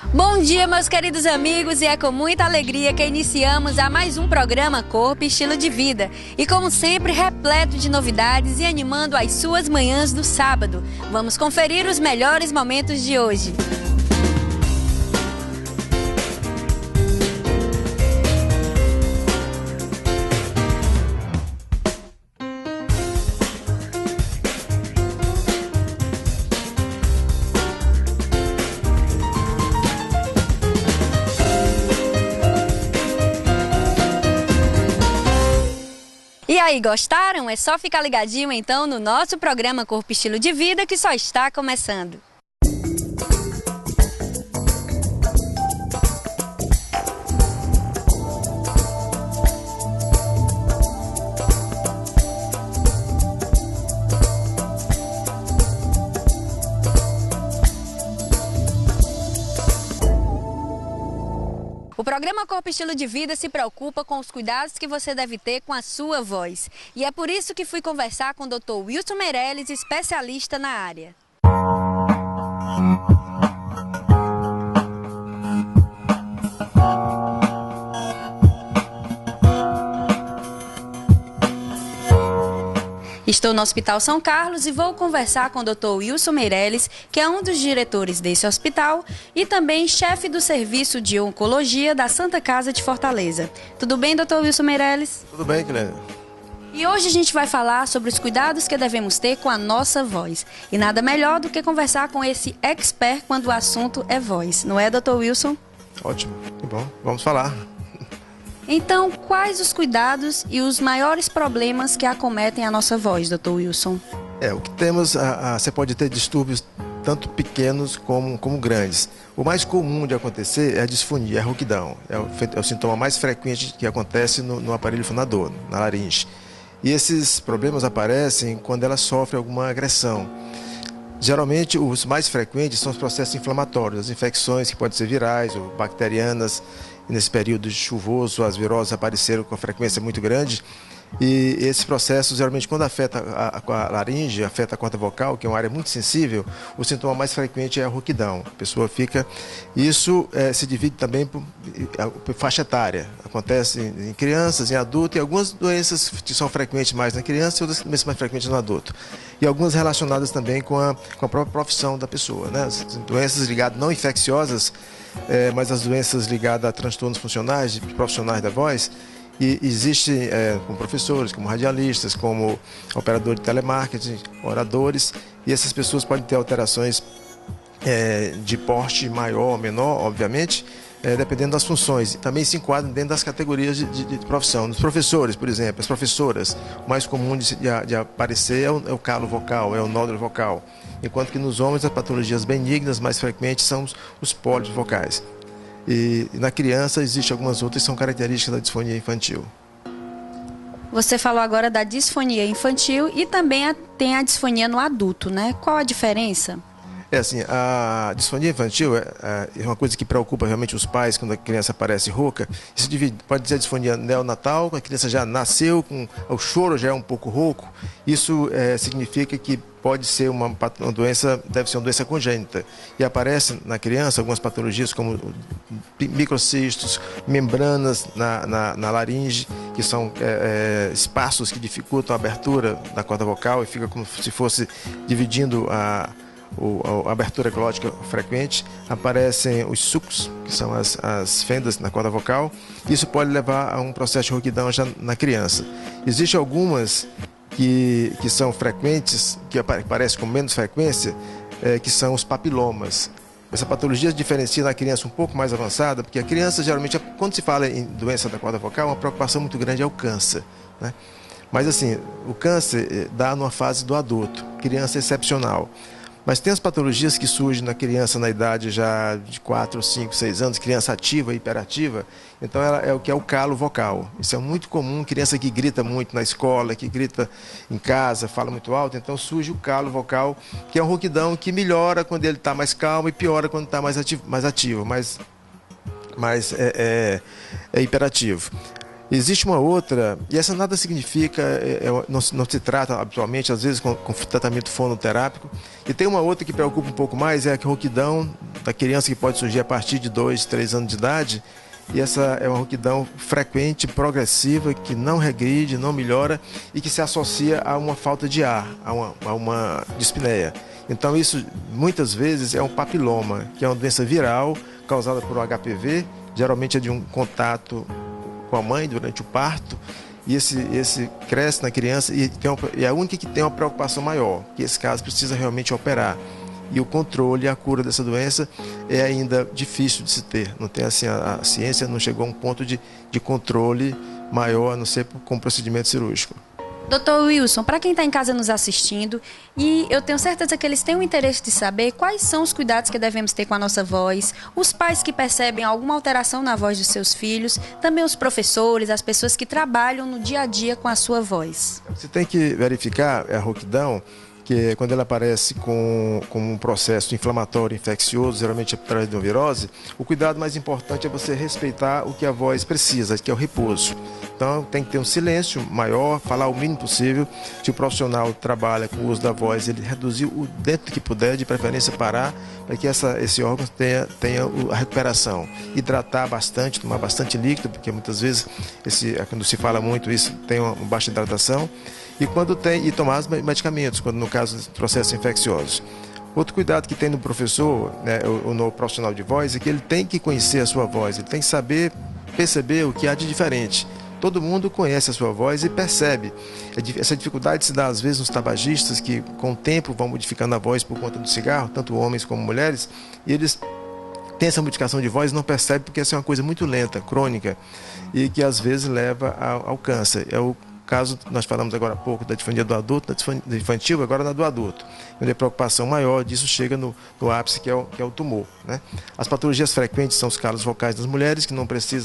Bom dia, meus queridos amigos, e é com muita alegria que iniciamos a mais um programa Corpo e Estilo de Vida. E como sempre, repleto de novidades e animando as suas manhãs do sábado. Vamos conferir os melhores momentos de hoje. E aí, gostaram? É só ficar ligadinho então no nosso programa Corpo e Estilo de Vida, que só está começando. O programa Corpo e Estilo de Vida se preocupa com os cuidados que você deve ter com a sua voz. E é por isso que fui conversar com o Dr. Wilson Meirelles, especialista na área. Estou no Hospital São Carlos e vou conversar com o Dr. Wilson Meirelles, que é um dos diretores desse hospital e também chefe do Serviço de Oncologia da Santa Casa de Fortaleza. Tudo bem, Dr. Wilson Meirelles? Tudo bem, Guilherme. E hoje a gente vai falar sobre os cuidados que devemos ter com a nossa voz. E nada melhor do que conversar com esse expert quando o assunto é voz. Não é, Dr. Wilson? Ótimo, que bom. Vamos falar. Então, quais os cuidados e os maiores problemas que acometem a nossa voz, Dr. Wilson? O que temos, você pode ter distúrbios tanto pequenos como grandes. O mais comum de acontecer é a disfonia, a rouquidão. É o sintoma mais frequente que acontece no aparelho fonador, na laringe. E esses problemas aparecem quando ela sofre alguma agressão. Geralmente, os mais frequentes são os processos inflamatórios, as infecções que podem ser virais ou bacterianas. E nesse período chuvoso, as viroses apareceram com frequência muito grande. E esses processos, geralmente, quando afeta a laringe, afeta a corda vocal, que é uma área muito sensível, o sintoma mais frequente é a rouquidão. A pessoa fica... Isso se divide também por faixa etária. Acontece em crianças, em adultos, e algumas doenças que são frequentes mais na criança e outras mais frequentes no adulto. E algumas relacionadas também com a própria profissão da pessoa, né? As doenças ligadas, não infecciosas, mas as doenças ligadas a transtornos funcionais, de profissionais da voz. E existem como professores, como radialistas, como operadores de telemarketing, oradores, e essas pessoas podem ter alterações de porte maior ou menor, obviamente, dependendo das funções. Também se enquadram dentro das categorias de profissão. Nos professores, por exemplo, as professoras, o mais comum de aparecer é o calo vocal, é o nódulo vocal. Enquanto que nos homens, as patologias benignas mais frequentes são os pólipos vocais. E na criança existem algumas outras que são características da disfonia infantil. Você falou agora da disfonia infantil e também tem a disfonia no adulto, né? Qual a diferença? A disfonia infantil é uma coisa que preocupa realmente os pais quando a criança aparece rouca. Isso pode ser a disfonia neonatal, a criança já nasceu, o choro já é um pouco rouco. Isso significa que pode ser uma doença, deve ser uma doença congênita. E aparece na criança algumas patologias como microcistos, membranas na laringe, que são espaços que dificultam a abertura da corda vocal e fica como se fosse dividindo a abertura glótica frequente. Aparecem os sulcos, que são as fendas na corda vocal. Isso pode levar a um processo de rouquidão já na criança. Existem algumas que são frequentes, que aparecem com menos frequência, que são os papilomas. Essa patologia diferencia na criança um pouco mais avançada, porque a criança, geralmente, quando se fala em doença da corda vocal, uma preocupação muito grande é o câncer, né? Mas, assim, o câncer dá numa fase do adulto, criança excepcional. Mas tem as patologias que surgem na criança na idade já de 4, 5, 6 anos, criança ativa, hiperativa. Então ela é o que é o calo vocal. Isso é muito comum, criança que grita muito na escola, que grita em casa, fala muito alto. Então surge o calo vocal, que é um rouquidão que melhora quando ele está mais calmo e piora quando está mais ativo, mais hiperativo. Existe uma outra, e essa nada significa, não se trata habitualmente, às vezes, com tratamento fonoterápico. E tem uma outra que preocupa um pouco mais, é a rouquidão da criança que pode surgir a partir de 2, 3 anos de idade. E essa é uma rouquidão frequente, progressiva, que não regride, não melhora e que se associa a uma falta de ar, a uma dispneia. Então isso muitas vezes é um papiloma, que é uma doença viral causada por um HPV, geralmente é de um contato com a mãe durante o parto, e esse cresce na criança e é a única que tem uma preocupação maior, que esse caso precisa realmente operar. E o controle e a cura dessa doença é ainda difícil de se ter. Não tem assim, a ciência não chegou a um ponto de controle maior, a não ser com procedimento cirúrgico. Dr. Wilson, para quem está em casa nos assistindo, e eu tenho certeza que eles têm o interesse de saber quais são os cuidados que devemos ter com a nossa voz, os pais que percebem alguma alteração na voz dos seus filhos, também os professores, as pessoas que trabalham no dia a dia com a sua voz. Você tem que verificar a rouquidão, que quando ela aparece com um processo inflamatório, infeccioso, geralmente através de uma virose, o cuidado mais importante é você respeitar o que a voz precisa, que é o repouso. Então tem que ter um silêncio maior, falar o mínimo possível. Se o profissional trabalha com o uso da voz, ele reduzir o dentro que puder, de preferência parar, para que esse órgão tenha a recuperação. Hidratar bastante, tomar bastante líquido, porque muitas vezes, quando se fala muito isso, tem uma baixa hidratação. E tomar os medicamentos, quando no caso de processos infecciosos. Outro cuidado que tem no professor, né, ou no profissional de voz, é que ele tem que conhecer a sua voz, ele tem que saber perceber o que há de diferente. Todo mundo conhece a sua voz e percebe. Essa dificuldade se dá às vezes nos tabagistas, que com o tempo vão modificando a voz por conta do cigarro, tanto homens como mulheres, e eles têm essa modificação de voz e não percebem, porque essa é uma coisa muito lenta, crônica, e que às vezes leva ao câncer. É o caso, nós falamos agora há pouco da disfonia do adulto, da infantil, agora na do adulto. Onde a preocupação maior disso chega no ápice, que é o tumor, né? As patologias frequentes são os calos vocais das mulheres, que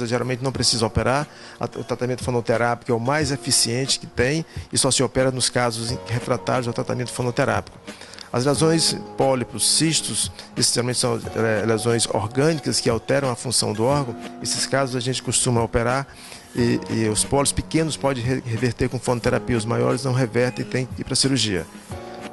geralmente não precisam operar. O tratamento fonoterápico é o mais eficiente que tem e só se opera nos casos refratários ao tratamento fonoterápico. As lesões, pólipos, cistos, esses geralmente são lesões orgânicas que alteram a função do órgão. Esses casos a gente costuma operar e os pólitos pequenos podem reverter com fonoterapia, os maiores não revertem e tem que ir para a cirurgia.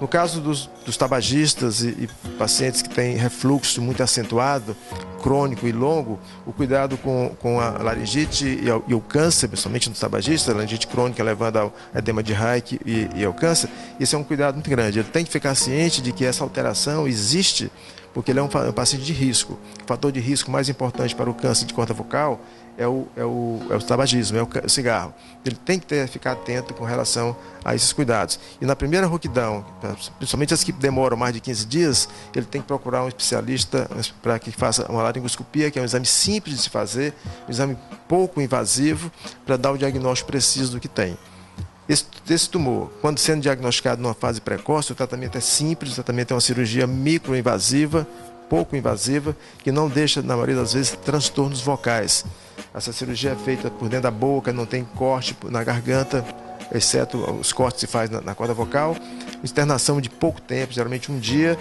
No caso dos tabagistas e pacientes que têm refluxo muito acentuado, crônico e longo, o cuidado com a laringite e o câncer, principalmente nos tabagistas, a laringite crônica levando ao edema de Reich e ao câncer, isso é um cuidado muito grande. Ele tem que ficar ciente de que essa alteração existe, porque ele é um paciente de risco. O fator de risco mais importante para o câncer de corda vocal é o tabagismo, é o cigarro. Ele tem que ficar atento com relação a esses cuidados. E na primeira rouquidão, principalmente as que demoram mais de 15 dias, ele tem que procurar um especialista para que faça uma laringoscopia, que é um exame simples de se fazer, um exame pouco invasivo, para dar o diagnóstico preciso do que tem. Esse tumor, quando sendo diagnosticado numa fase precoce, o tratamento é simples, o tratamento é uma cirurgia microinvasiva, pouco invasiva, que não deixa, na maioria das vezes, transtornos vocais. Essa cirurgia é feita por dentro da boca, não tem corte na garganta, exceto os cortes que se faz na corda vocal. Internação de pouco tempo, geralmente um dia,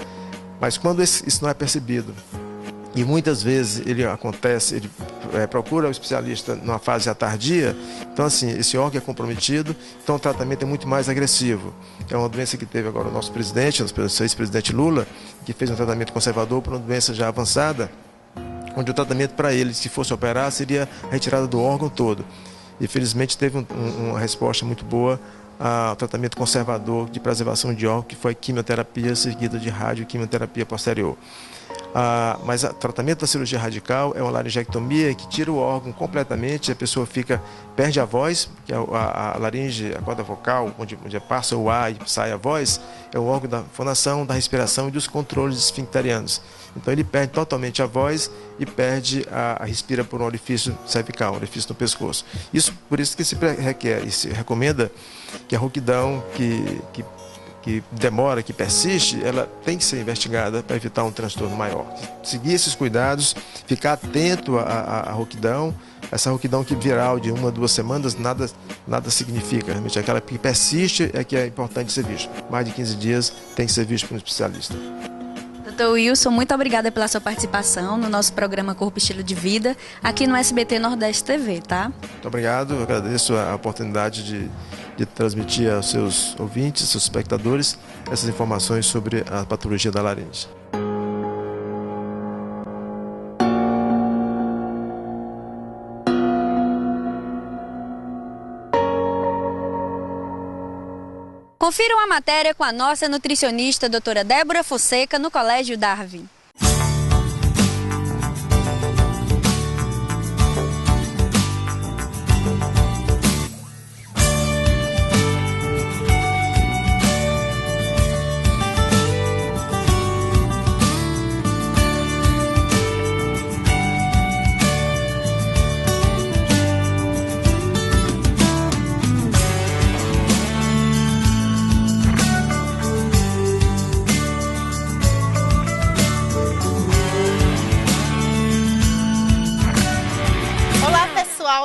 mas quando isso não é percebido, e muitas vezes ele procura o especialista numa fase já tardia, então assim, esse órgão é comprometido, então o tratamento é muito mais agressivo. É uma doença que teve agora o nosso presidente, o ex-presidente Lula, que fez um tratamento conservador para uma doença já avançada, onde o tratamento para ele, se fosse operar, seria a retirada do órgão todo. E felizmente teve uma resposta muito boa ao tratamento conservador de preservação de órgão, que foi quimioterapia seguida de radioquimioterapia posterior. Mas o tratamento da cirurgia radical é uma laringectomia que tira o órgão completamente, a pessoa perde a voz, porque a laringe, a corda vocal, onde passa o ar e sai a voz, é o órgão da fonação, da respiração e dos controles esfincterianos. Então ele perde totalmente a voz e respira por um orifício cervical, um orifício no pescoço. Por isso que se requer e se recomenda que a rouquidão que demora, que persiste, ela tem que ser investigada para evitar um transtorno maior. Seguir esses cuidados, ficar atento à rouquidão. Essa rouquidão que viral de 1 a 2 semanas nada significa. Realmente aquela que persiste é que é importante ser visto. Mais de 15 dias tem que ser visto por um especialista. Dr. Wilson, muito obrigada pela sua participação no nosso programa Corpo e Estilo de Vida, aqui no SBT Nordeste TV, tá? Muito obrigado, eu agradeço a oportunidade de transmitir aos seus ouvintes, seus espectadores, essas informações sobre a patologia da laringe. Confiram a matéria com a nossa nutricionista, doutora Débora Fonseca, no Colégio Darwin.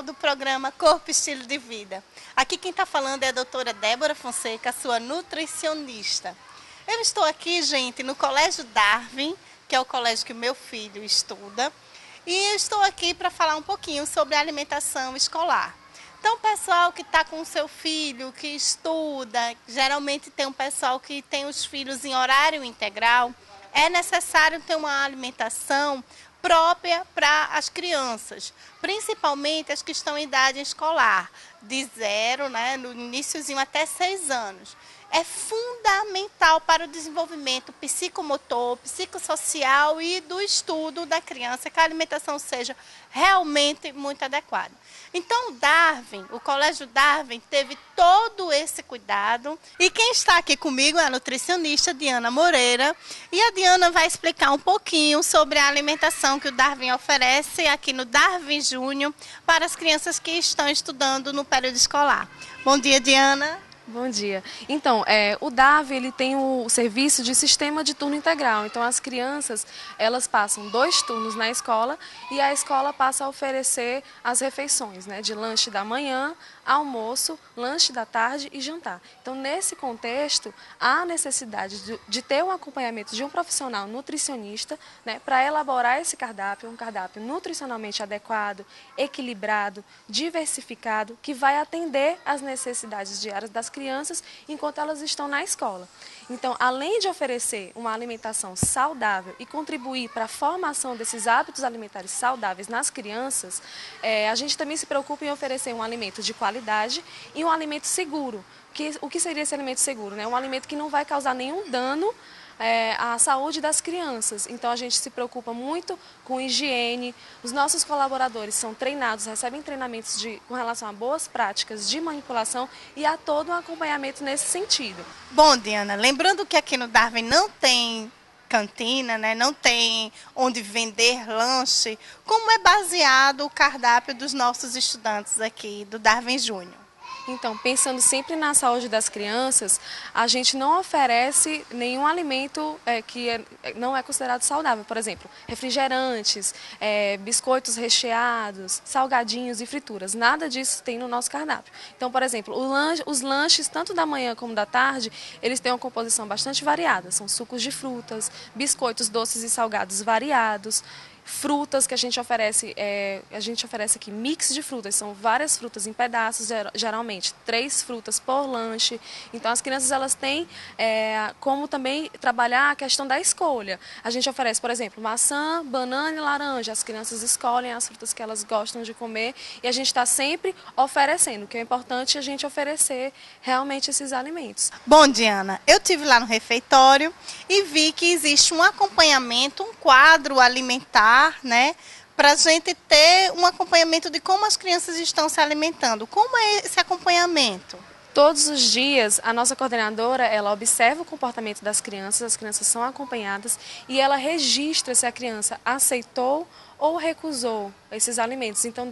Do programa Corpo Estilo de Vida. Aqui quem está falando é a doutora Débora Fonseca, sua nutricionista. Eu estou aqui, gente, no Colégio Darwin, que é o colégio que o meu filho estuda, e eu estou aqui para falar um pouquinho sobre a alimentação escolar. Então, o pessoal que está com o seu filho, que estuda, geralmente tem um pessoal que tem os filhos em horário integral, é necessário ter uma alimentação própria para as crianças, principalmente as que estão em idade escolar, de 0, no iniciozinho até 6 anos. É fundamental para o desenvolvimento psicomotor, psicossocial e do estudo da criança, que a alimentação seja realmente muito adequada. Então, o Colégio Darwin teve todo esse cuidado. E quem está aqui comigo é a nutricionista Diana Moreira. E a Diana vai explicar um pouquinho sobre a alimentação que o Darwin oferece aqui no Darwin Júnior para as crianças que estão estudando no período escolar. Bom dia, Diana. Bom dia. Então, o Darwin ele tem o serviço de sistema de turno integral. Então, as crianças elas passam 2 turnos na escola e a escola passa a oferecer as refeições, de lanche da manhã, almoço, lanche da tarde e jantar. Então, nesse contexto, há necessidade de ter um acompanhamento de um profissional nutricionista, para elaborar esse cardápio, um cardápio nutricionalmente adequado, equilibrado, diversificado, que vai atender às necessidades diárias das crianças enquanto elas estão na escola. Então, além de oferecer uma alimentação saudável e contribuir para a formação desses hábitos alimentares saudáveis nas crianças, a gente também se preocupa em oferecer um alimento de qualidade e um alimento seguro. O que seria esse alimento seguro? Um alimento que não vai causar nenhum dano à saúde das crianças. Então, a gente se preocupa muito com higiene. Os nossos colaboradores são treinados, recebem treinamentos com relação a boas práticas de manipulação e há todo um acompanhamento nesse sentido. Bom, Diana, lembrando que aqui no Darwin não tem cantina, não tem onde vender lanche, como é baseado o cardápio dos nossos estudantes aqui do Darwin Júnior? Então, pensando sempre na saúde das crianças, a gente não oferece nenhum alimento que não é considerado saudável. Por exemplo, refrigerantes, biscoitos recheados, salgadinhos e frituras. Nada disso tem no nosso cardápio. Então, por exemplo, os lanches, tanto da manhã como da tarde, eles têm uma composição bastante variada. São sucos de frutas, biscoitos doces e salgados variados, frutas que a gente oferece aqui mix de frutas, são várias frutas em pedaços, geralmente 3 frutas por lanche. Então as crianças elas têm como também trabalhar a questão da escolha. A gente oferece, por exemplo, maçã, banana e laranja. As crianças escolhem as frutas que elas gostam de comer e a gente está sempre oferecendo. O que é importante é a gente oferecer realmente esses alimentos. Bom, Diana, eu estive lá no refeitório e vi que existe um acompanhamento, um quadro alimentar, para a gente ter um acompanhamento de como as crianças estão se alimentando. Como é esse acompanhamento? Todos os dias, a nossa coordenadora, ela observa o comportamento das crianças, as crianças são acompanhadas e ela registra se a criança aceitou ou recusou esses alimentos. Então,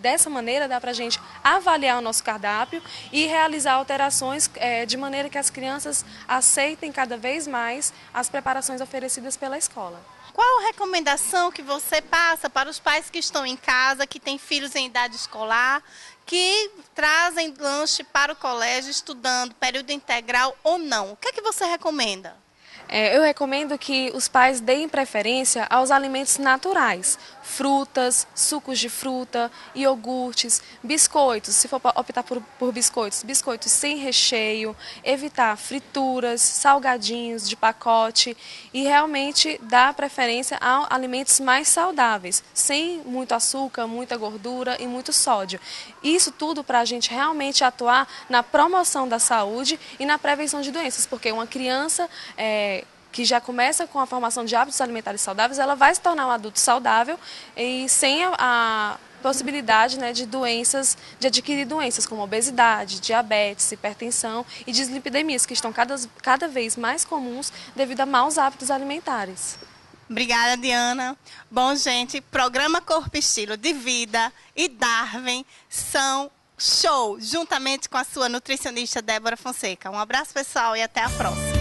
dessa maneira, dá para a gente avaliar o nosso cardápio e realizar alterações de maneira que as crianças aceitem cada vez mais as preparações oferecidas pela escola. Qual a recomendação que você passa para os pais que estão em casa, que têm filhos em idade escolar, que trazem lanche para o colégio estudando período integral ou não? O que é que você recomenda? Eu recomendo que os pais deem preferência aos alimentos naturais, frutas, sucos de fruta, iogurtes, biscoitos, se for optar por biscoitos sem recheio, evitar frituras, salgadinhos de pacote e realmente dar preferência a alimentos mais saudáveis, sem muito açúcar, muita gordura e muito sódio. Isso tudo para a gente realmente atuar na promoção da saúde e na prevenção de doenças, porque uma criança que já começa com a formação de hábitos alimentares saudáveis, ela vai se tornar um adulto saudável e sem a possibilidade, né, de adquirir doenças como obesidade, diabetes, hipertensão e dislipidemias, que estão cada vez mais comuns devido a maus hábitos alimentares. Obrigada, Diana. Bom, gente, programa Corpo Estilo de Vida e Darwin são show, juntamente com a sua nutricionista Débora Fonseca. Um abraço, pessoal, e até a próxima.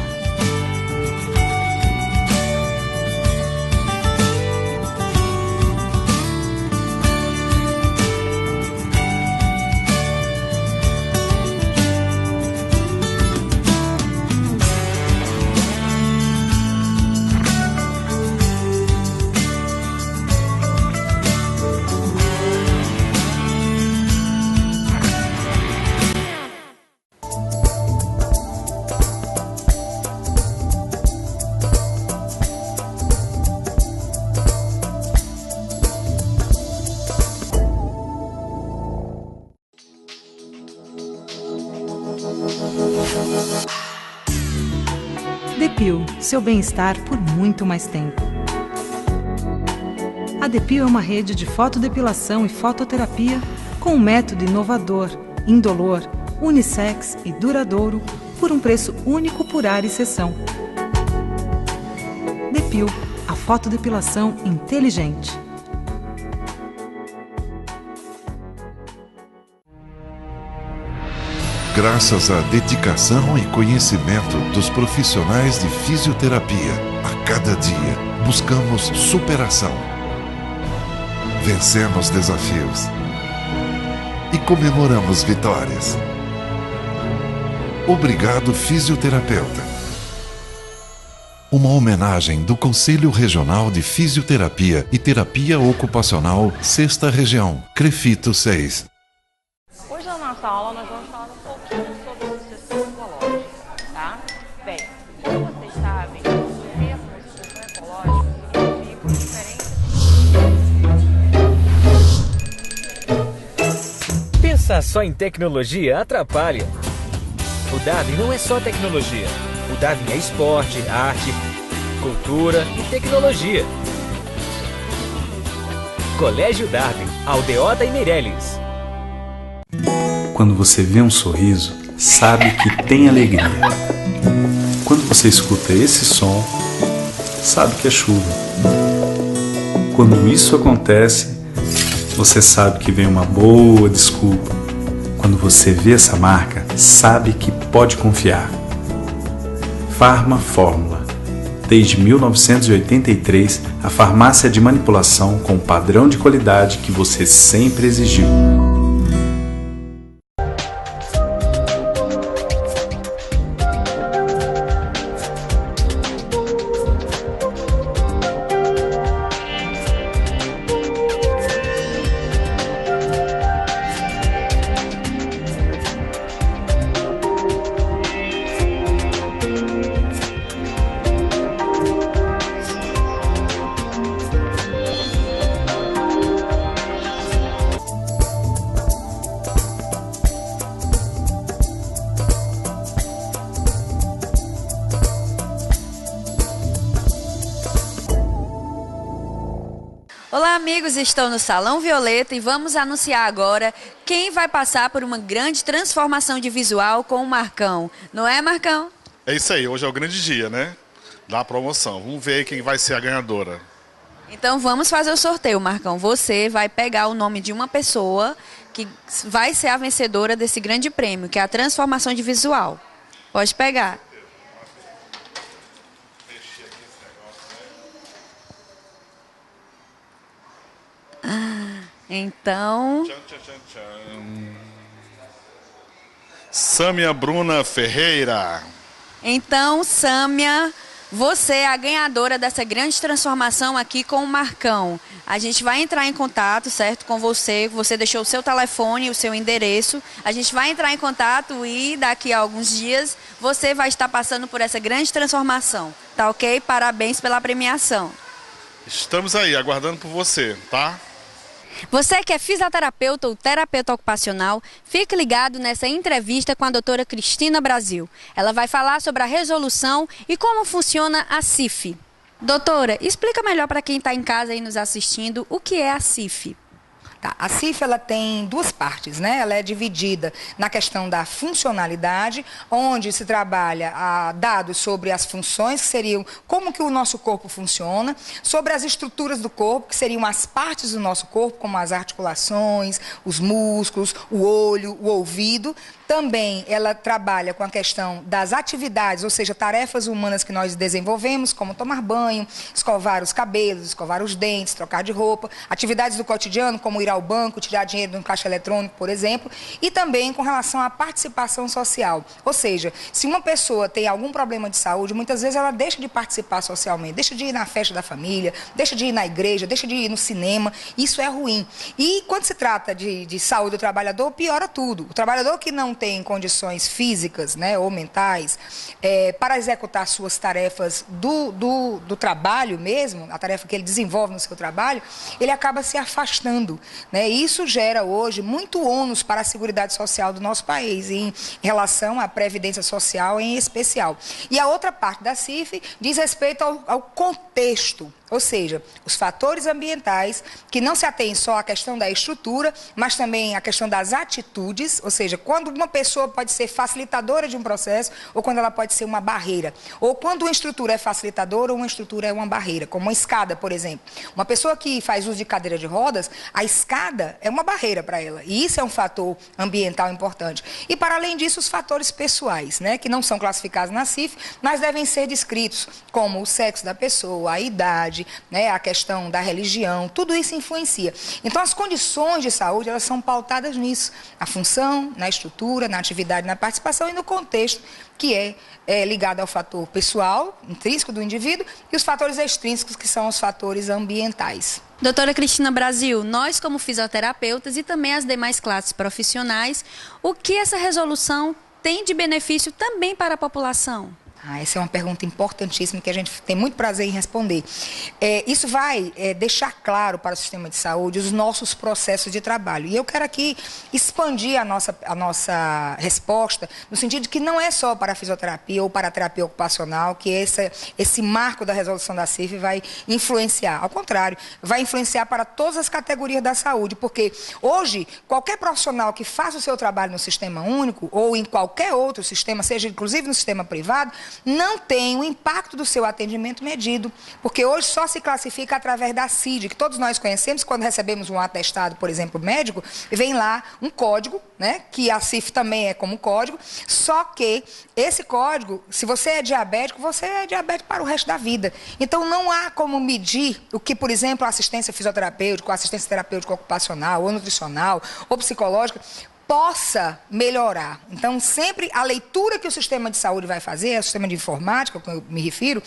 Depil, seu bem-estar por muito mais tempo. A Depil é uma rede de fotodepilação e fototerapia com um método inovador, indolor, unissex e duradouro por um preço único por ar e sessão. Depil, a fotodepilação inteligente. Graças à dedicação e conhecimento dos profissionais de fisioterapia, a cada dia buscamos superação. Vencemos desafios e comemoramos vitórias. Obrigado, fisioterapeuta. Uma homenagem do Conselho Regional de Fisioterapia e Terapia Ocupacional, 6ª Região, Crefito 6. Hoje na nossa aula nós vamos falar um pouquinho sobre o sucessor ecológico, tá? Bem, como vocês sabem, o termo sucessor ecológico significa diferente. Pensar só em tecnologia atrapalha. O Darwin não é só tecnologia. O Darwin é esporte, arte, cultura e tecnologia. Colégio Darwin, Aldeota e Meireles. Quando você vê um sorriso, sabe que tem alegria. Quando você escuta esse som, sabe que é chuva. Quando isso acontece, você sabe que vem uma boa desculpa. Quando você vê essa marca, sabe que pode confiar. Farma Fórmula. Desde 1983, a farmácia de manipulação com o padrão de qualidade que você sempre exigiu. Olá, amigos, estou no Salão Violeta e vamos anunciar agora quem vai passar por uma grande transformação de visual com o Marcão. Não é, Marcão? É isso aí, hoje é o grande dia, né? Da promoção. Vamos ver aí quem vai ser a ganhadora. Então vamos fazer o sorteio, Marcão. Você vai pegar o nome de uma pessoa que vai ser a vencedora desse grande prêmio, que é a transformação de visual. Pode pegar. Então... Sâmia Bruna Ferreira. Então, Sâmia, Você é a ganhadora dessa grande transformação aqui com o Marcão. A gente vai entrar em contato, certo, com você. Você deixou o seu telefone, o seu endereço. A gente vai entrar em contato e daqui a alguns dias você vai estar passando por essa grande transformação. Tá ok? Parabéns pela premiação. Estamos aí, aguardando por você, tá? Você que é fisioterapeuta ou terapeuta ocupacional, fique ligado nessa entrevista com a doutora Cristina Brasil. Ela vai falar sobre a resolução e como funciona a CIF. Doutora, explica melhor para quem está em casa aí nos assistindo o que é a CIF. Tá, a CIF ela tem duas partes, né? Ela é dividida na questão da funcionalidade, onde se trabalha dados sobre as funções, que seriam como que o nosso corpo funciona, sobre as estruturas do corpo, que seriam as partes do nosso corpo, como as articulações, os músculos, o olho, o ouvido. Também ela trabalha com a questão das atividades, ou seja, tarefas humanas que nós desenvolvemos, como tomar banho, escovar os cabelos, escovar os dentes, trocar de roupa, atividades do cotidiano, como ir ao banco, tirar dinheiro de um caixa eletrônico, por exemplo, e também com relação à participação social. Ou seja, se uma pessoa tem algum problema de saúde, muitas vezes ela deixa de participar socialmente, deixa de ir na festa da família, deixa de ir na igreja, deixa de ir no cinema, isso é ruim. E quando se trata de saúde do trabalhador, piora tudo. O trabalhador que não tem condições físicas, né, ou mentais para executar suas tarefas do trabalho mesmo, a tarefa que ele desenvolve no seu trabalho, ele acaba se afastando, né? Isso gera hoje muito ônus para a Seguridade Social do nosso país, em relação à Previdência Social em especial. E a outra parte da CIF diz respeito ao contexto, ou seja, os fatores ambientais que não se atêm só à questão da estrutura, mas também à questão das atitudes, ou seja, quando uma pessoa pode ser facilitadora de um processo ou quando ela pode ser uma barreira, ou quando uma estrutura é facilitadora ou uma estrutura é uma barreira, como uma escada, por exemplo. Uma pessoa que faz uso de cadeira de rodas, a escada é uma barreira para ela, e isso é um fator ambiental importante. E para além disso, os fatores pessoais, né, que não são classificados na CIF, mas devem ser descritos, como o sexo da pessoa, a idade, né, a questão da religião, tudo isso influencia. Então, as condições de saúde, elas são pautadas nisso, na função, na estrutura, na atividade, na participação e no contexto, que é ligado ao fator pessoal, intrínseco do indivíduo, e os fatores extrínsecos, que são os fatores ambientais. Doutora Cristina Brasil, nós como fisioterapeutas e também as demais classes profissionais, o que essa resolução tem de benefício também para a população? Essa é uma pergunta importantíssima que a gente tem muito prazer em responder. Isso vai deixar claro para o sistema de saúde os nossos processos de trabalho. E eu quero aqui expandir a nossa resposta no sentido de que não é só para a fisioterapia ou para a terapia ocupacional que esse marco da resolução da CIF vai influenciar. Ao contrário, vai influenciar para todas as categorias da saúde, porque hoje qualquer profissional que faça o seu trabalho no sistema único ou em qualquer outro sistema, seja inclusive no sistema privado, não tem o impacto do seu atendimento medido, porque hoje só se classifica através da CID, que todos nós conhecemos. Quando recebemos um atestado, por exemplo, médico, vem lá um código, né, que a CIF também é como código, só que esse código, se você é diabético, você é diabético para o resto da vida. Então, não há como medir o que, por exemplo, a assistência fisioterapêutica, a assistência terapêutica ocupacional, ou nutricional, ou psicológica, possa melhorar. Então, sempre a leitura que o sistema de saúde vai fazer, o sistema de informática, que eu me refiro,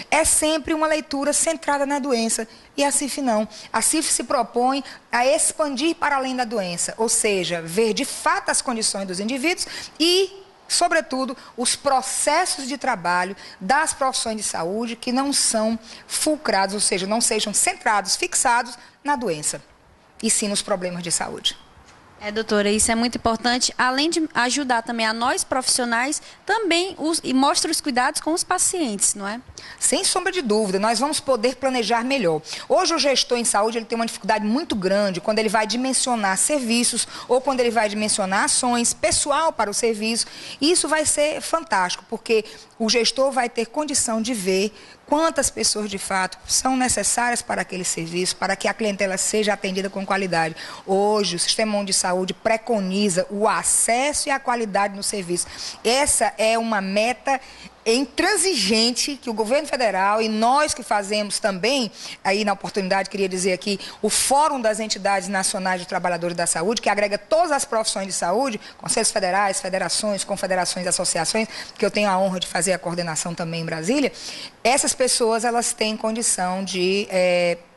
é sempre uma leitura centrada na doença. E a CIF não. A CIF se propõe a expandir para além da doença, ou seja, ver de fato as condições dos indivíduos e, sobretudo, os processos de trabalho das profissões de saúde que não são fulcrados, ou seja, não sejam centrados, fixados na doença, e sim nos problemas de saúde. Doutora, isso é muito importante, além de ajudar também a nós profissionais, também e mostra os cuidados com os pacientes, não é? Sem sombra de dúvida, nós vamos poder planejar melhor. Hoje o gestor em saúde ele tem uma dificuldade muito grande quando ele vai dimensionar serviços ou quando ele vai dimensionar ações, pessoal para o serviço. E isso vai ser fantástico, porque o gestor vai ter condição de ver quantas pessoas de fato são necessárias para aquele serviço, para que a clientela seja atendida com qualidade. Hoje, o Sistema Único de Saúde preconiza o acesso e a qualidade no serviço. Essa é uma meta intransigente que o governo federal e nós que fazemos também, aí na oportunidade queria dizer aqui, o Fórum das Entidades Nacionais de Trabalhadores da Saúde, que agrega todas as profissões de saúde, conselhos federais, federações, confederações, associações, que eu tenho a honra de fazer a coordenação também em Brasília. Essas pessoas, elas têm condição de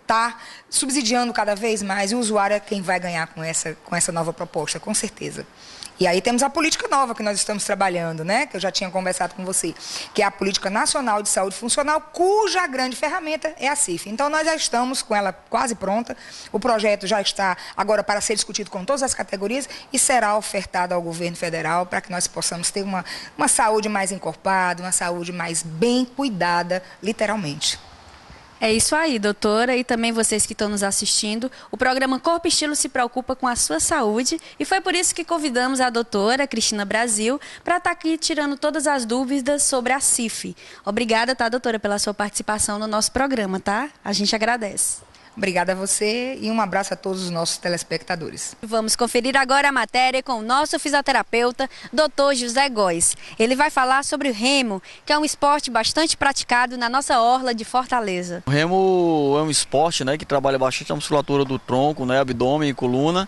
tá subsidiando cada vez mais, e o usuário é quem vai ganhar com essa nova proposta, com certeza. E aí temos a política nova que nós estamos trabalhando, né? Que eu já tinha conversado com você, que é a Política Nacional de Saúde Funcional, cuja grande ferramenta é a CIF. Então nós já estamos com ela quase pronta, o projeto já está agora para ser discutido com todas as categorias e será ofertado ao governo federal para que nós possamos ter uma saúde mais encorpada, uma saúde mais bem cuidada, literalmente. É isso aí, doutora, e também vocês que estão nos assistindo. O programa Corpo e Estilo se preocupa com a sua saúde e foi por isso que convidamos a doutora Cristina Brasil para estar aqui tirando todas as dúvidas sobre a CIF. Obrigada, tá, doutora, pela sua participação no nosso programa, tá? A gente agradece. Obrigada a você e um abraço a todos os nossos telespectadores. Vamos conferir agora a matéria com o nosso fisioterapeuta, Dr. José Góes. Ele vai falar sobre o remo, que é um esporte bastante praticado na nossa orla de Fortaleza. O remo é um esporte, né, que trabalha bastante a musculatura do tronco, né, abdômen e coluna,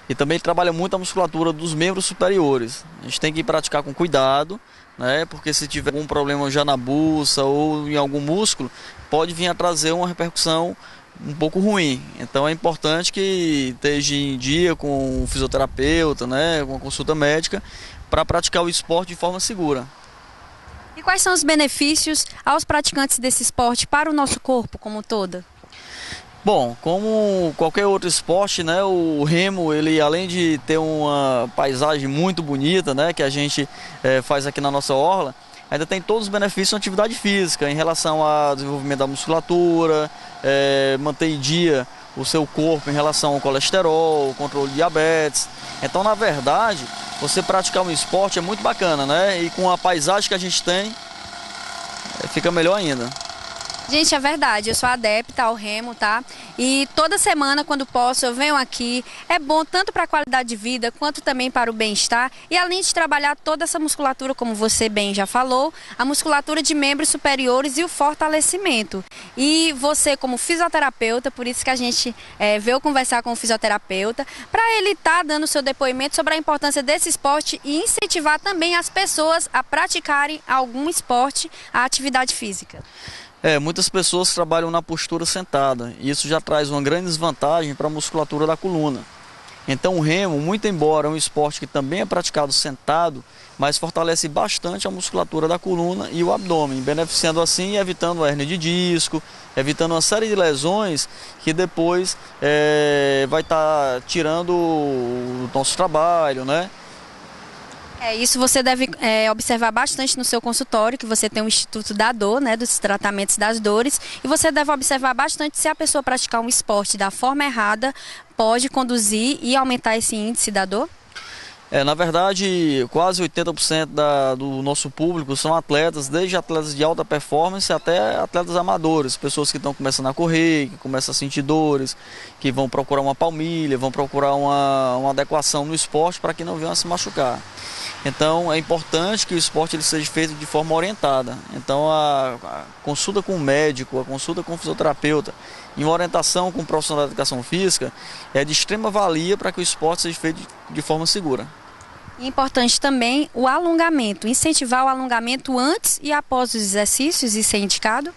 e também trabalha muito a musculatura dos membros superiores. A gente tem que praticar com cuidado, né, porque se tiver algum problema já na buça ou em algum músculo, pode vir a trazer uma repercussão um pouco ruim. Então é importante que esteja em dia com um fisioterapeuta, né, com uma consulta médica, para praticar o esporte de forma segura. E quais são os benefícios aos praticantes desse esporte para o nosso corpo como um todo? Bom, como qualquer outro esporte, né, o remo, ele além de ter uma paisagem muito bonita, né, que a gente faz aqui na nossa orla, ainda tem todos os benefícios da atividade física em relação ao desenvolvimento da musculatura, manter em dia o seu corpo em relação ao colesterol, controle de diabetes. Então, na verdade, você praticar um esporte é muito bacana, né? E com a paisagem que a gente tem, fica melhor ainda. Gente, é verdade, eu sou adepta ao remo, tá? E toda semana, quando posso, eu venho aqui. É bom tanto para a qualidade de vida, quanto também para o bem-estar. E além de trabalhar toda essa musculatura, como você bem já falou, a musculatura de membros superiores e o fortalecimento. E você, como fisioterapeuta, por isso que a gente veio conversar com o fisioterapeuta, para ele estar dando seu depoimento sobre a importância desse esporte e incentivar também as pessoas a praticarem algum esporte, a atividade física. Muitas pessoas trabalham na postura sentada e isso já traz uma grande desvantagem para a musculatura da coluna. Então o remo, muito embora é um esporte que também é praticado sentado, mas fortalece bastante a musculatura da coluna e o abdômen, beneficiando assim e evitando a hérnia de disco, evitando uma série de lesões que depois vai estar tirando o nosso trabalho, né? Isso você deve observar bastante no seu consultório, que você tem o Instituto da Dor, né, dos tratamentos das dores, e você deve observar bastante se a pessoa praticar um esporte da forma errada, pode conduzir e aumentar esse índice da dor? Na verdade, quase 80% do nosso público são atletas, desde atletas de alta performance até atletas amadores, pessoas que estão começando a correr, que começam a sentir dores, que vão procurar uma palmilha, vão procurar uma adequação no esporte para que não venham a se machucar. Então é importante que o esporte ele seja feito de forma orientada. Então a consulta com o médico, a consulta com o fisioterapeuta, em uma orientação com o profissional da educação física é de extrema valia para que o esporte seja feito de forma segura. Importante também o alongamento, incentivar o alongamento antes e após os exercícios, isso é indicado?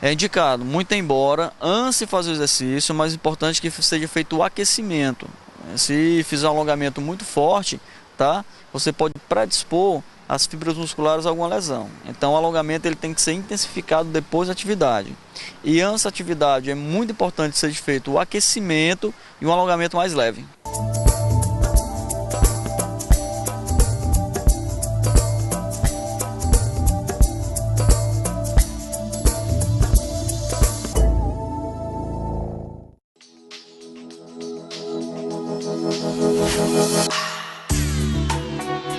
É indicado, muito embora antes de fazer o exercício, mas importante que seja feito o aquecimento. Se fizer um alongamento muito forte, tá? Você pode predispor as fibras musculares a alguma lesão. Então o alongamento ele tem que ser intensificado depois da atividade. E antes da atividade é muito importante que seja feito o aquecimento e um alongamento mais leve.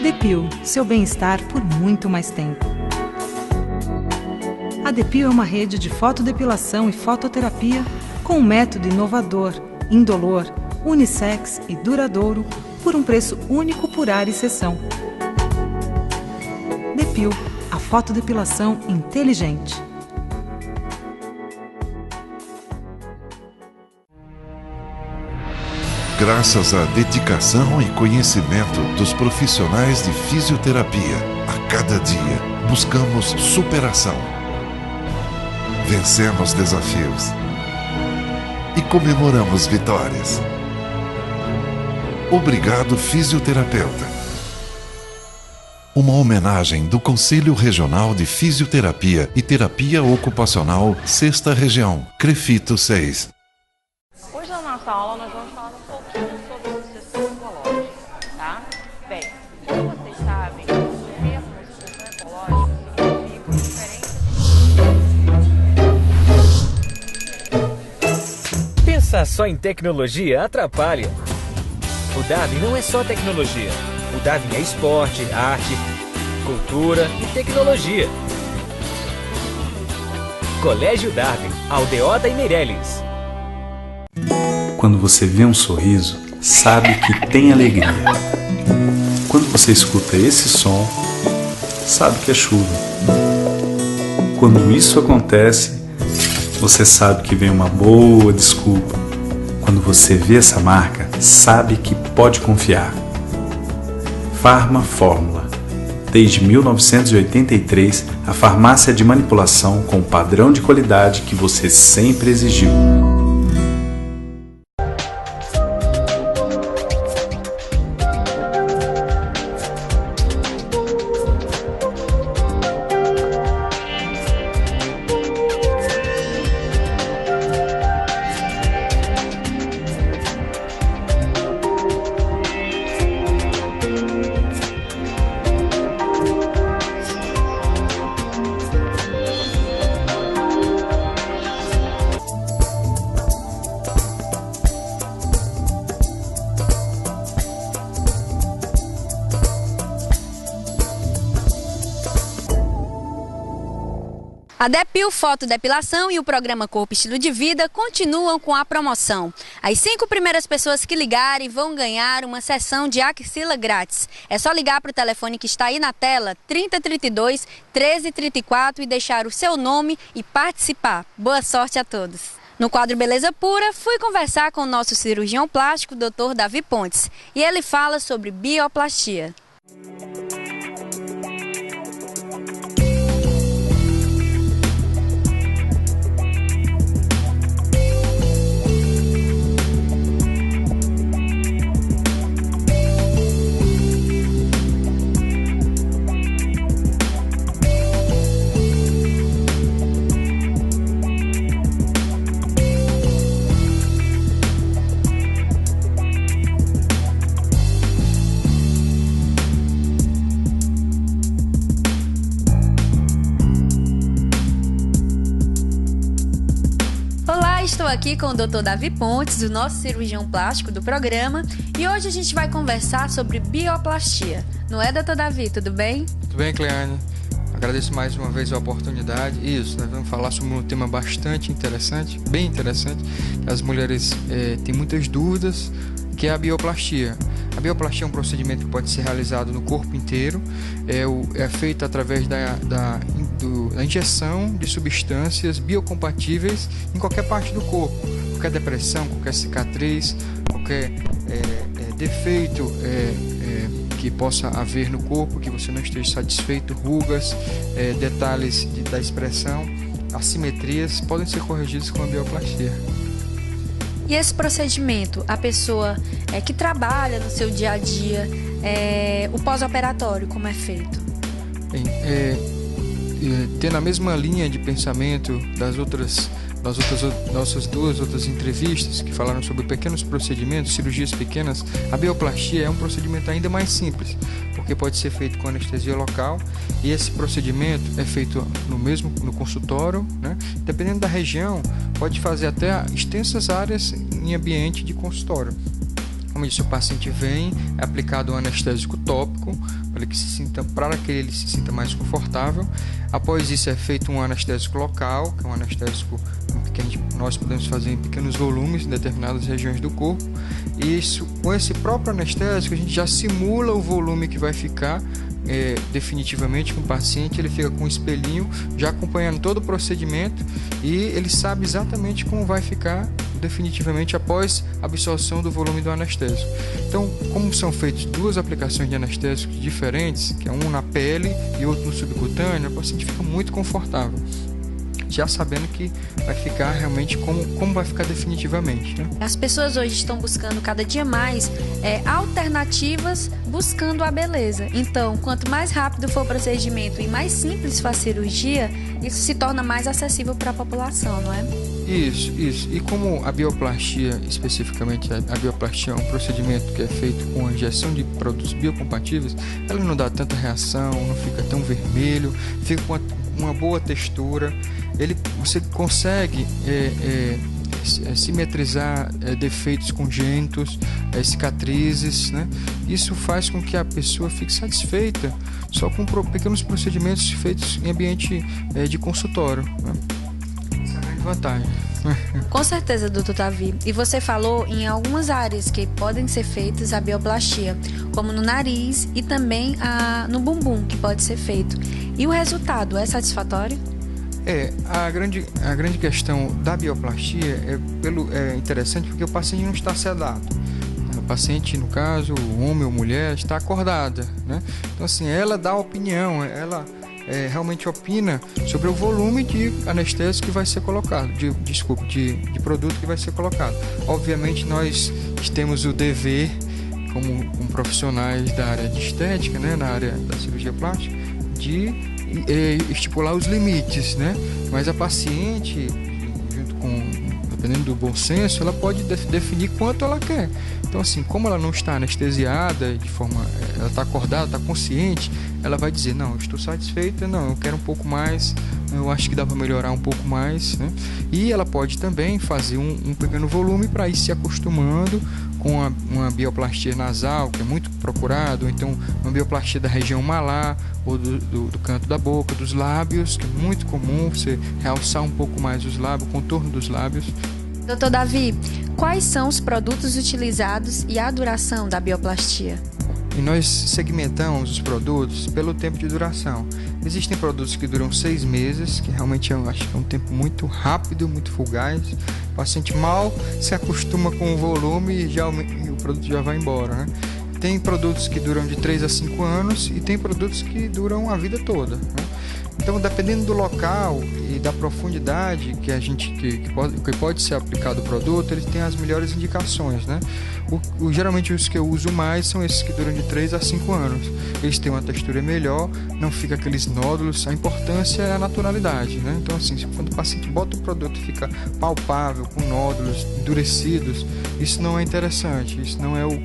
Depil, seu bem-estar por muito mais tempo. A Depil é uma rede de fotodepilação e fototerapia com um método inovador, indolor, unissex e duradouro por um preço único por área e sessão. Depil, a fotodepilação inteligente. Graças à dedicação e conhecimento dos profissionais de fisioterapia, a cada dia buscamos superação. Vencemos desafios e comemoramos vitórias. Obrigado, fisioterapeuta. Uma homenagem do Conselho Regional de Fisioterapia e Terapia Ocupacional, 6ª Região, CREFITO 6. Hoje na nossa aula nós vamos falar um pouquinho sobre o sucessor ecológico, tá? Bem, como vocês sabem, o termo sucessor ecológico significa diferenças. Pensar só em tecnologia atrapalha. O Darwin não é só tecnologia. O Darwin é esporte, arte, cultura e tecnologia. Colégio Darwin, Aldeota e Meireles. Quando você vê um sorriso, sabe que tem alegria. Quando você escuta esse som, sabe que é chuva. Quando isso acontece, você sabe que vem uma boa desculpa. Quando você vê essa marca, sabe que pode confiar. Farma Fórmula. Desde 1983, a farmácia de manipulação com o padrão de qualidade que você sempre exigiu. A Depil Fotodepilação e o programa Corpo Estilo de Vida continuam com a promoção. As 5 primeiras pessoas que ligarem vão ganhar uma sessão de axila grátis. É só ligar para o telefone que está aí na tela, 3032 1334, e deixar o seu nome e participar. Boa sorte a todos! No quadro Beleza Pura, fui conversar com o nosso cirurgião plástico, Dr. Davi Pontes, e ele fala sobre bioplastia. Estou aqui com o Dr. Davi Pontes, o nosso cirurgião plástico do programa, e hoje a gente vai conversar sobre bioplastia. Não é, Dr. Davi? Tudo bem? Tudo bem, Cleane. Agradeço mais uma vez a oportunidade. Isso, nós vamos falar sobre um tema bastante interessante, bem interessante, que as mulheres têm muitas dúvidas, que é a bioplastia. A bioplastia é um procedimento que pode ser realizado no corpo inteiro, é feito através da injeção de substâncias biocompatíveis em qualquer parte do corpo, qualquer depressão, qualquer cicatriz, qualquer defeito que possa haver no corpo, que você não esteja satisfeito, rugas, detalhes da expressão, assimetrias, podem ser corrigidos com a bioplastia. E esse procedimento, a pessoa que trabalha no seu dia a dia, o pós-operatório, como é feito? Bem, tendo a mesma linha de pensamento das nossas duas outras entrevistas que falaram sobre pequenos procedimentos, cirurgias pequenas, a bioplastia é um procedimento ainda mais simples, porque pode ser feito com anestesia local, e esse procedimento é feito no consultório, né? Dependendo da região, pode fazer até extensas áreas em ambiente de consultório. Como disse, o paciente vem, é aplicado um anestésico tópico para que ele se sinta mais confortável. Após isso é feito um anestésico local, que é um anestésico que nós podemos fazer em pequenos volumes em determinadas regiões do corpo. E com esse próprio anestésico a gente já simula o volume que vai ficar definitivamente com o paciente, ele fica com um espelhinho já acompanhando todo o procedimento e ele sabe exatamente como vai ficar definitivamente após a absorção do volume do anestésico. Então, como são feitas duas aplicações de anestésicos diferentes, que é um na pele e outro no subcutâneo, o paciente fica muito confortável, já sabendo que vai ficar realmente como vai ficar definitivamente, né? As pessoas hoje estão buscando cada dia mais alternativas, buscando a beleza. Então, quanto mais rápido for o procedimento e mais simples for a cirurgia, isso se torna mais acessível para a população, não é? Isso. E como a bioplastia, especificamente a bioplastia é um procedimento que é feito com a injeção de produtos biocompatíveis, ela não dá tanta reação, não fica tão vermelho, fica com uma boa textura. Você consegue simetrizar defeitos congênitos, cicatrizes, né? Isso faz com que a pessoa fique satisfeita só com pequenos procedimentos feitos em ambiente de consultório, né? Essa é a grande vantagem. Com certeza, doutor Davi. E você falou em algumas áreas que podem ser feitas a bioplastia, como no nariz e também no bumbum, que pode ser feito. E o resultado é satisfatório? A grande questão da bioplastia é interessante porque o paciente não está sedado. O paciente, no caso, o homem ou mulher, está acordada, né? Então, assim, ela dá opinião, ela realmente opina sobre o volume de anestésico que vai ser colocado, de produto que vai ser colocado. Obviamente, nós temos o dever, como profissionais da área de estética, né, na área da cirurgia plástica, de estipular os limites, né? Mas a paciente, dependendo do bom senso, ela pode definir quanto ela quer. Então, assim, como ela não está anestesiada, ela está acordada, está consciente, ela vai dizer, não, eu estou satisfeita, não, eu quero um pouco mais, eu acho que dá para melhorar um pouco mais, né? E ela pode também fazer um pequeno volume para ir se acostumando com uma bioplastia nasal, que é muito procurado, ou então uma bioplastia da região malar, ou do canto da boca, dos lábios, que é muito comum você realçar um pouco mais os lábios, o contorno dos lábios. Doutor Davi, quais são os produtos utilizados e a duração da bioplastia? E nós segmentamos os produtos pelo tempo de duração. Existem produtos que duram 6 meses, que realmente eu acho que é um tempo muito rápido, muito fugaz. O paciente mal se acostuma com o volume e o produto já vai embora, né? Tem produtos que duram de 3 a 5 anos e tem produtos que duram a vida toda, né? Então, dependendo do local e da profundidade que pode ser aplicado o produto, ele tem as melhores indicações, né? Geralmente os que eu uso mais são esses que duram de 3 a 5 anos. Eles têm uma textura melhor, não fica aqueles nódulos. A importância é a naturalidade, né? Então, assim, quando o paciente bota o produto e fica palpável, com nódulos endurecidos, isso não é interessante, isso não é o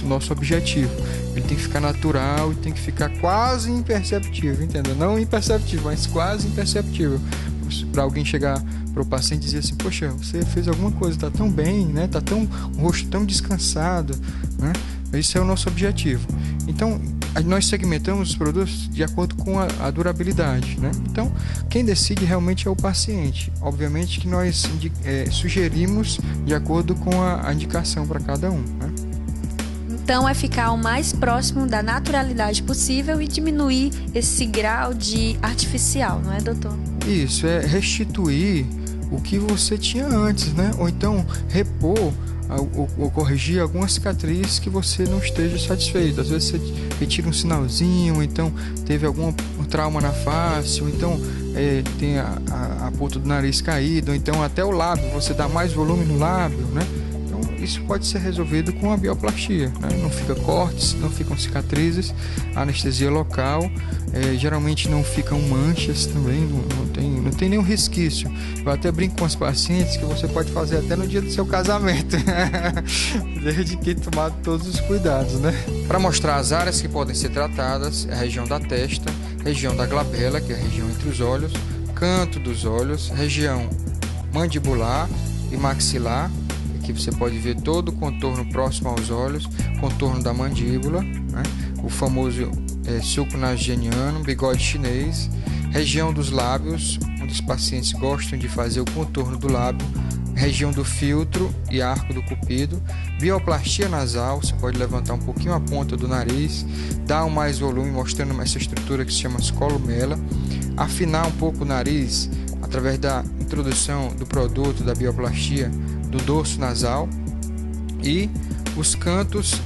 nosso objetivo. Ele tem que ficar natural e tem que ficar quase imperceptível, entendeu? Não imperceptível, mas quase imperceptível. Para alguém chegar para o paciente e dizer assim, poxa, você fez alguma coisa, está tão bem, né? Tá o rosto tão descansado, né? Esse é o nosso objetivo. Então, nós segmentamos os produtos de acordo com a durabilidade, né? Então, quem decide realmente é o paciente. Obviamente que nós sugerimos de acordo com a indicação para cada um, né? Então, é ficar o mais próximo da naturalidade possível e diminuir esse grau de artificial, não é, doutor? Isso, é restituir o que você tinha antes, né? Ou então repor ou corrigir alguma cicatriz que você não esteja satisfeito. Às vezes você retira um sinalzinho, ou então teve algum trauma na face, ou então tem a ponta do nariz caída, ou então até o lábio, você dá mais volume no lábio, né? Então isso pode ser resolvido com a bioplastia, né? Não fica cortes, não ficam cicatrizes, anestesia local, geralmente não ficam manchas também, não tem nenhum resquício. Eu até brinco com os pacientes que você pode fazer até no dia do seu casamento, desde que tomado todos os cuidados, né? Para mostrar as áreas que podem ser tratadas, a região da testa, região da glabela, que é a região entre os olhos, canto dos olhos, região mandibular e maxilar, que você pode ver todo o contorno próximo aos olhos, contorno da mandíbula, né? O famoso sulco nasogeniano, bigode chinês, região dos lábios, onde os pacientes gostam de fazer o contorno do lábio, região do filtro e arco do cupido, bioplastia nasal, você pode levantar um pouquinho a ponta do nariz, dar mais volume, mostrando essa estrutura que se chama columela, afinar um pouco o nariz através da introdução do produto da bioplastia do dorso nasal e os cantos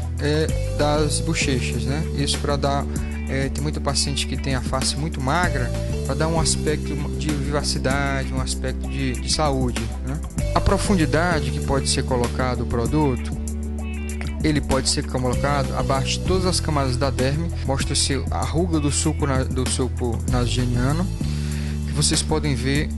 das bochechas, né? Isso para dar, tem muita paciente que tem a face muito magra, para dar um aspecto de vivacidade, um aspecto de saúde, né? A profundidade que pode ser colocado o produto, ele pode ser colocado abaixo de todas as camadas da derme, mostra-se a ruga do sulco nasogeniano, que vocês podem ver,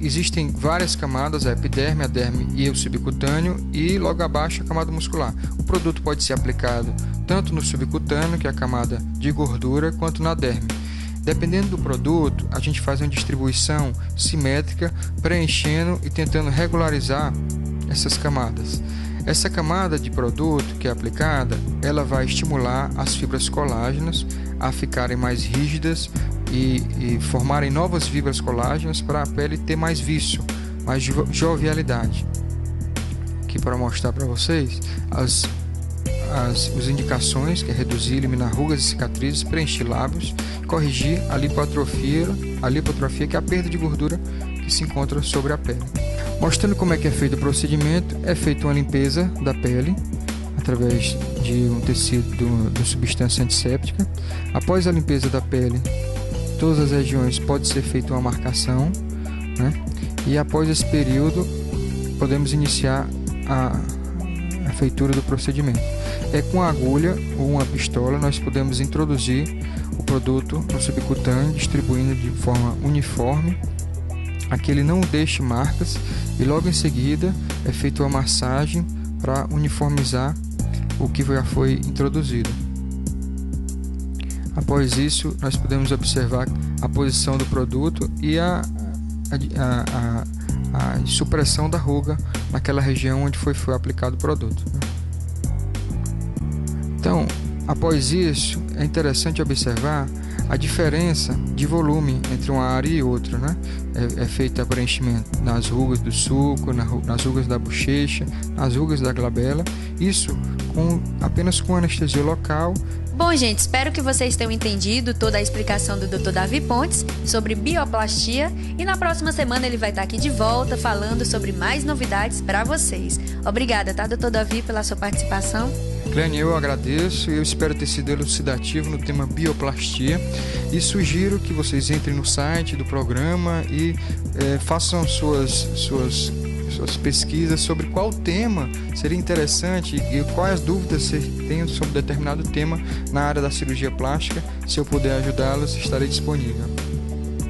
existem várias camadas, a epiderme, a derme e o subcutâneo, e logo abaixo a camada muscular. O produto pode ser aplicado tanto no subcutâneo, que é a camada de gordura, quanto na derme. Dependendo do produto, a gente faz uma distribuição simétrica, preenchendo e tentando regularizar essas camadas. Essa camada de produto que é aplicada, ela vai estimular as fibras colágenas a ficarem mais rígidas e formarem novas fibras colágenas para a pele ter mais vício, mais jovialidade. Aqui para mostrar para vocês as indicações, que é reduzir, eliminar rugas e cicatrizes, preencher lábios, corrigir a lipoatrofia, que é a perda de gordura que se encontra sobre a pele. Mostrando como é que é feito o procedimento, é feita uma limpeza da pele através de um tecido de substância antisséptica. Após a limpeza da pele, todas as regiões pode ser feita uma marcação, né? E após esse período podemos iniciar a feitura do procedimento. Com a agulha ou uma pistola nós podemos introduzir o produto no subcutâneo, distribuindo de forma uniforme, a que ele não deixe marcas, e logo em seguida é feita uma massagem para uniformizar o que já foi introduzido. Após isso, nós podemos observar a posição do produto e a supressão da ruga naquela região onde foi aplicado o produto. Então, após isso, é interessante observar a diferença de volume entre uma área e outra, né? É feito preenchimento nas rugas do sulco, nas rugas da bochecha, nas rugas da glabela, isso apenas com anestesia local. Bom, gente, espero que vocês tenham entendido toda a explicação do Dr. Davi Pontes sobre bioplastia, e na próxima semana ele vai estar aqui de volta falando sobre mais novidades para vocês. Obrigada, tá, Dr. Davi, pela sua participação. Clênia, eu agradeço, eu espero ter sido elucidativo no tema bioplastia e sugiro que vocês entrem no site do programa e façam suas pesquisas sobre qual tema seria interessante e quais dúvidas você tem sobre determinado tema na área da cirurgia plástica. Se eu puder ajudá-los, estarei disponível.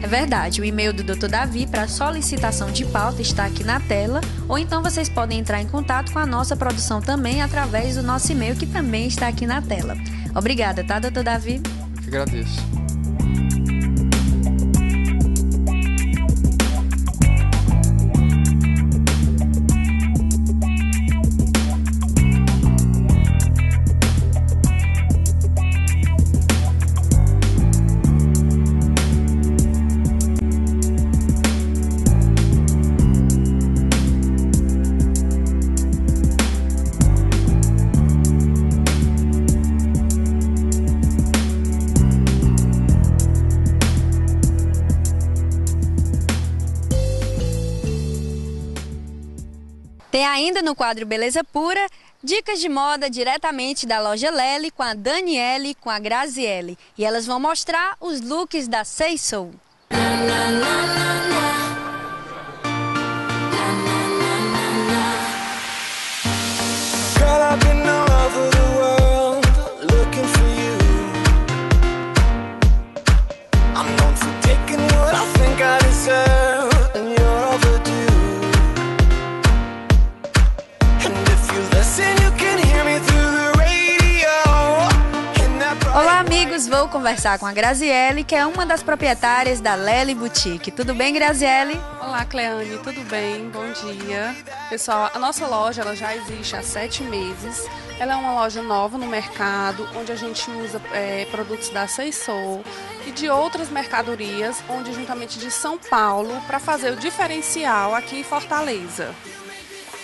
É verdade, o e-mail do Dr. Davi para solicitação de pauta está aqui na tela, ou então vocês podem entrar em contato com a nossa produção também através do nosso e-mail, que também está aqui na tela. Obrigada, tá, Dr. Davi? Eu que agradeço. Tem ainda no quadro Beleza Pura, dicas de moda diretamente da loja Lely, com a Daniele e com a Graziele. E elas vão mostrar os looks da Say So. vou conversar com a Graziele, que é uma das proprietárias da Lely Boutique. Tudo bem, Graziele? Olá, Cleane, tudo bem? Bom dia. Pessoal, a nossa loja ela já existe há 7 meses. Ela é uma loja nova no mercado, onde a gente usa produtos da Seisol e de outras mercadorias, onde juntamente de São Paulo, para fazer o diferencial aqui em Fortaleza.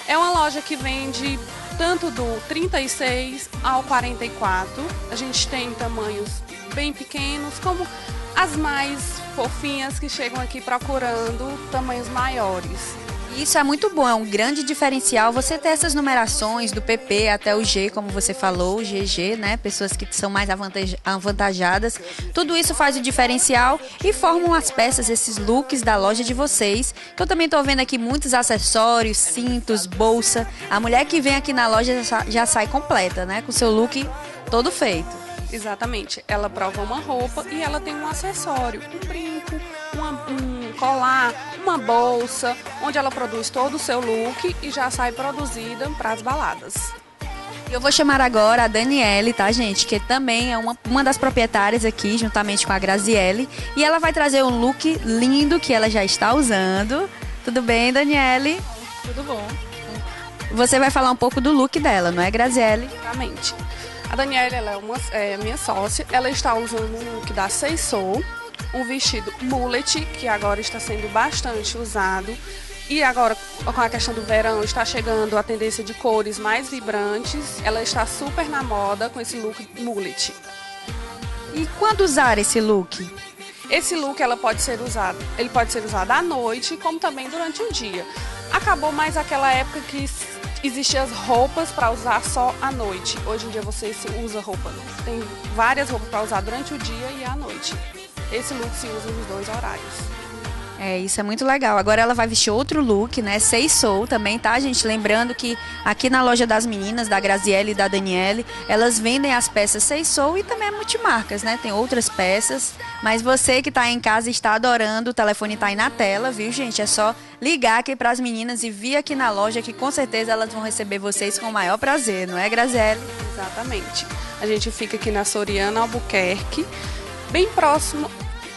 É uma loja que vende tanto do 36 ao 44. A gente tem tamanhos bem pequenos, como as mais fofinhas que chegam aqui procurando tamanhos maiores. Isso é muito bom, é um grande diferencial você ter essas numerações do PP até o G, como você falou, o GG, né? Pessoas que são mais avantajadas. Tudo isso faz o diferencial e formam as peças, esses looks da loja de vocês. Que eu também estou vendo aqui muitos acessórios, cintos, bolsa. A mulher que vem aqui na loja já sai completa, né? Com o seu look todo feito. Exatamente. Ela prova uma roupa e ela tem um acessório, um brinco, um colar, uma bolsa, onde ela produz todo o seu look e já sai produzida para as baladas. Eu vou chamar agora a Daniele, tá, gente? Que também é uma das proprietárias aqui, juntamente com a Graziele. E ela vai trazer um look lindo que ela já está usando. Tudo bem, Daniele? Tudo bom. Você vai falar um pouco do look dela, não é, Graziele? Exatamente. A Daniele ela é minha sócia, ela está usando um look da Seisol, um vestido mullet, que agora está sendo bastante usado. E agora, com a questão do verão, está chegando a tendência de cores mais vibrantes. Ela está super na moda com esse look mullet. E quando usar esse look? Esse look ele pode ser usado à noite, como também durante o dia. Acabou mais aquela época que existiam as roupas para usar só à noite. Hoje em dia você usa roupa, tem várias roupas para usar durante o dia e à noite. Esse look se usa nos 2 horários. Isso é muito legal. Agora ela vai vestir outro look, né? Seisol também, tá, gente? Lembrando que aqui na loja das meninas, da Graziele e da Daniele, elas vendem as peças Seisol e também multimarcas, né? Tem outras peças. Mas você que tá em casa e está adorando, o telefone tá aí na tela, viu, gente? É só ligar aqui para as meninas e vir aqui na loja que com certeza elas vão receber vocês com o maior prazer, não é, Graziele? Exatamente. A gente fica aqui na Soriana Albuquerque, bem próximo.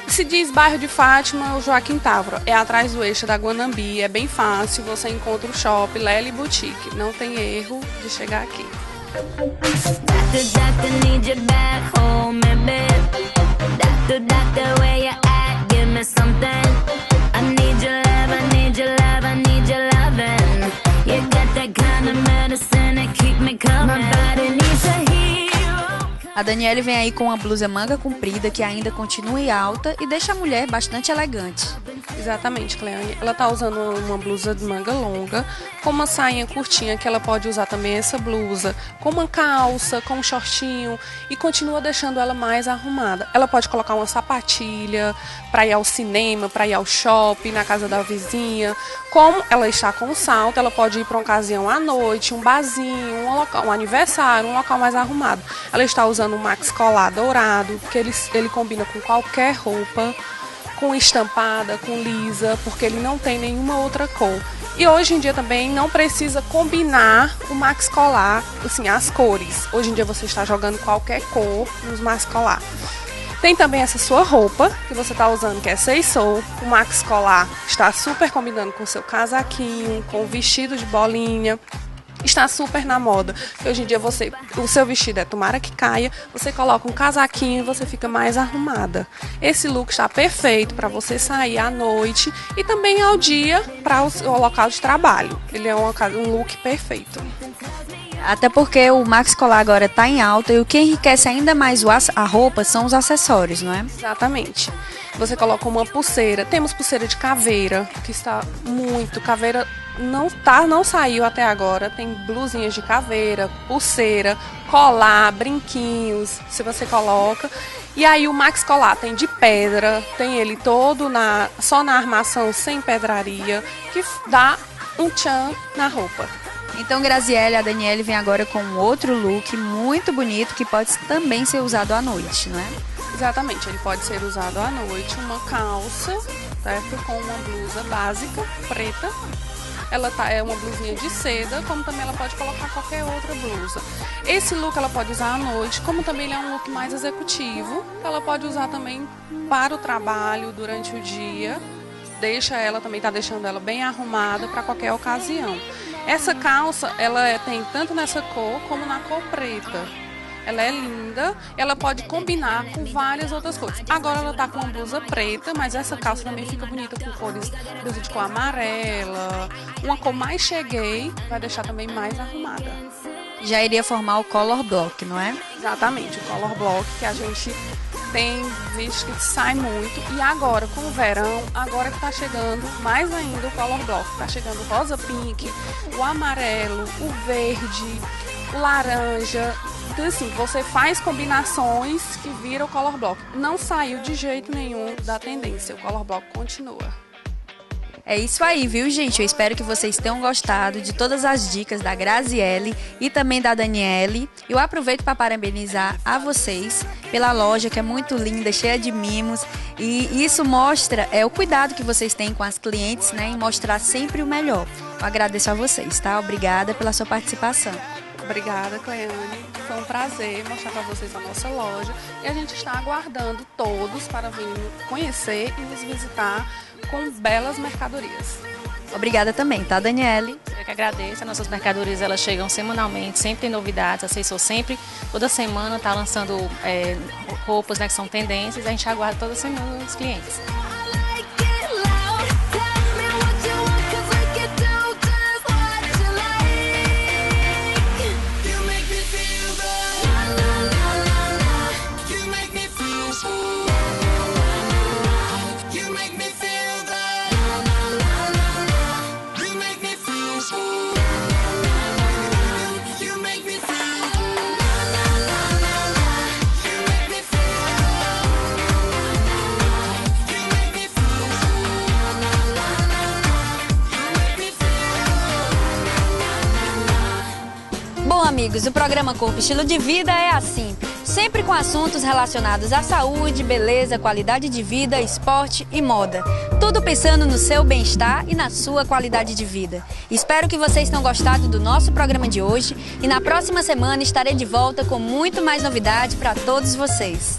Se diz bairro de Fátima ou Joaquim Távora, é atrás do eixo da Guanambi, é bem fácil, você encontra o shopping Lely Boutique, não tem erro de chegar aqui. A Daniele vem aí com uma blusa manga comprida que ainda continua alta e deixa a mulher bastante elegante. Exatamente, Cleane. Ela tá usando uma blusa de manga longa, com uma sainha curtinha que ela pode usar também essa blusa, com uma calça, com um shortinho e continua deixando ela mais arrumada. Ela pode colocar uma sapatilha para ir ao cinema, para ir ao shopping, na casa da vizinha. Como ela está com salto, ela pode ir para uma ocasião à noite, um barzinho, um aniversário, um local mais arrumado. Ela está usando um maxi colar dourado, que ele combina com qualquer roupa, com estampada, com lisa, porque ele não tem nenhuma outra cor. E hoje em dia também não precisa combinar o maxi colar, assim, as cores. Hoje em dia você está jogando qualquer cor nos maxi colar. Tem também essa sua roupa que você está usando, que é Seisol. O maxi colar está super combinando com o seu casaquinho, com o vestido de bolinha. Está super na moda. Hoje em dia o seu vestido é tomara que caia, você coloca um casaquinho e você fica mais arrumada. Esse look está perfeito para você sair à noite e também ao dia para o local de trabalho. Ele é um look perfeito. Até porque o maxi colar agora está em alta e o que enriquece ainda mais a roupa são os acessórios, não é? Exatamente. Você coloca uma pulseira, temos pulseira de caveira, que está muito, caveira não saiu até agora, tem blusinhas de caveira, pulseira, colar, brinquinhos, se você coloca. E aí o maxi colar tem de pedra, tem ele todo só na armação, sem pedraria, que dá um tchan na roupa. Então, Graziele, a Daniele vem agora com um outro look muito bonito que pode também ser usado à noite, não é? Exatamente, ele pode ser usado à noite, uma calça, certo? Com uma blusa básica, preta. ela é uma blusinha de seda, como também ela pode colocar qualquer outra blusa. Esse look ela pode usar à noite, como também ele é um look mais executivo, ela pode usar também para o trabalho, durante o dia. Tá deixando ela bem arrumada para qualquer ocasião. Essa calça, ela tem tanto nessa cor como na cor preta. Ela é linda, ela pode combinar com várias outras cores. Agora ela tá com uma blusa preta, mas essa calça também fica bonita com cores, blusa de cor amarela, uma cor mais cheguei, vai deixar também mais arrumada. Já iria formar o color block, não é? Exatamente, o color block que a gente tem visto que sai muito. E agora, com o verão, agora que tá chegando mais ainda o color block. Tá chegando o rosa pink, o amarelo, o verde, o laranja. Então assim, você faz combinações que viram o color block. Não saiu de jeito nenhum da tendência, o color block continua. É isso aí, viu, gente? Eu espero que vocês tenham gostado de todas as dicas da Graziele e também da Daniele. Eu aproveito para parabenizar a vocês pela loja, que é muito linda, cheia de mimos. E isso mostra o cuidado que vocês têm com as clientes, né? Em mostrar sempre o melhor. Eu agradeço a vocês, tá? Obrigada pela sua participação. Obrigada, Cleane. Foi um prazer mostrar para vocês a nossa loja. E a gente está aguardando todos para vir conhecer e nos visitar com belas mercadorias. Obrigada também, tá, Daniele? Eu que agradeço. As nossas mercadorias, elas chegam semanalmente, sempre tem novidades. A Seissou sempre, toda semana, está lançando roupas, né, que são tendências. A gente aguarda toda semana os clientes. Amigos, o programa Corpo Estilo de Vida é assim, sempre com assuntos relacionados à saúde, beleza, qualidade de vida, esporte e moda. Tudo pensando no seu bem-estar e na sua qualidade de vida. Espero que vocês tenham gostado do nosso programa de hoje e na próxima semana estarei de volta com muito mais novidade para todos vocês.